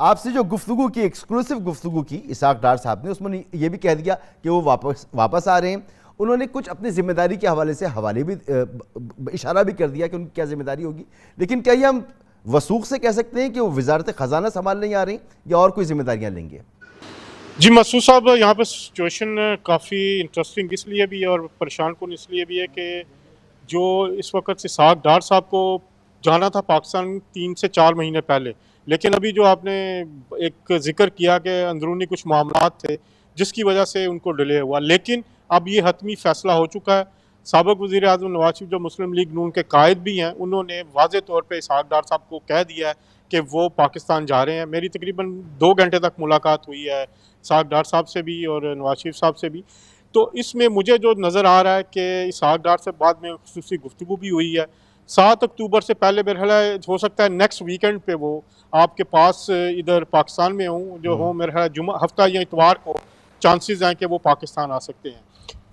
आपसे जो गुफ्तगू की, एक्सक्लूसिव गुफ्तगू की इसहाक डार साहब ने, उसमें ये भी कह दिया कि वो वापस आ रहे हैं। उन्होंने कुछ अपनी जिम्मेदारी के हवाले से भी इशारा भी कर दिया कि उनकी क्या जिम्मेदारी होगी। लेकिन क्या ये हम वसूख से कह सकते हैं कि वो वजारत ख़जाना संभालने नहीं आ रही या और कोई जिम्मेदारियां लेंगे? जी मसूद साहब, यहाँ पर सिचुएशन काफ़ी इंटरेस्टिंग इसलिए भी है और परेशान कौन इसलिए भी है कि जो इस वक्त इसहाक डार साहब को जाना था पाकिस्तान 3 से 4 महीने पहले, लेकिन अभी जो आपने एक जिक्र किया कि अंदरूनी कुछ मामलात थे जिसकी वजह से उनको डिले हुआ, लेकिन अब ये हतमी फैसला हो चुका है। साबिक वज़ीर आज़म नवाज शरीफ जो मुस्लिम लीग नून के कायद भी हैं, उन्होंने वाज़े तौर पर इसहाक डार साहब को कह दिया है कि वो पाकिस्तान जा रहे हैं। मेरी तकरीबन 2 घंटे तक मुलाकात हुई है इसहाक डार साहब से भी और नवाज शरीफ साहब से भी। तो इसमें मुझे जो नज़र आ रहा है कि इसहाक डार से बाद में खुसूसी गुफ्तगू भी हुई है। 7 अक्टूबर से पहले मेरे ख्याल हो सकता है नेक्स्ट वीकेंड पे वो आपके पास इधर पाकिस्तान में हूँ, जो हो मेरे ख्याल जुमा हफ्ता या इतवार को चांसेस हैं कि वो पाकिस्तान आ सकते हैं।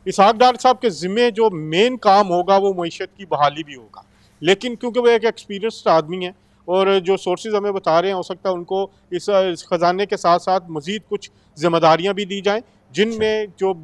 इसहाक डार साहब के ज़िम्मे जो मेन काम होगा वो मईशत की बहाली भी होगा, लेकिन क्योंकि वो एक एक्सपीरियंस्ड आदमी है और जो सोर्सेज हमें बता रहे हैं, हो सकता है उनको इस ख़जाने के साथ साथ मज़ीद कुछ जिम्मेदारियाँ भी दी जाएँ, जिनमें जो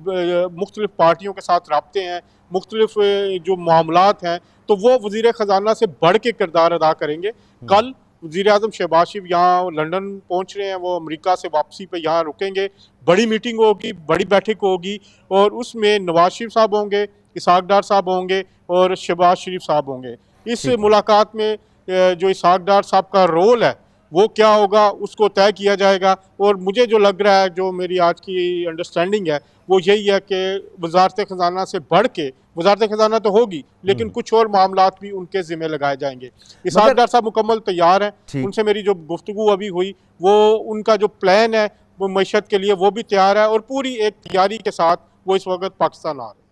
मुख्तलिफ पार्टियों के साथ रबते हैं, मुख्तलिफ जो मामलात हैं, तो वो वज़ीर ख़जाना से बढ़ के किरदार अदा करेंगे। कल वज़ीर आज़म शहबाज शरीफ यहाँ लंदन पहुँच रहे हैं, वो अमेरिका से वापसी पे यहाँ रुकेंगे। बड़ी मीटिंग होगी, बड़ी बैठक होगी और उसमें नवाज शरीफ साहब होंगे, इसहाक डार साहब होंगे और शहबाज शरीफ साहब होंगे। इस मुलाकात में जो इसहाक डार साहब का रोल है वो क्या होगा उसको तय किया जाएगा। और मुझे जो लग रहा है, जो मेरी आज की अंडरस्टैंडिंग है, वो यही है कि वजारत ख़जाना से बढ़ के, वजारत ख़जाना तो होगी लेकिन कुछ और मामलात भी उनके ज़िम्मे लगाए जाएंगे। इसहाक डार साहब मुकम्मल तैयार हैं। उनसे मेरी जो गुफ्तगू अभी हुई, वो उनका जो प्लान है वो मईशत के लिए वो भी तैयार है और पूरी एक तैयारी के साथ वो इस वक्त पाकिस्तान आ रहे हैं।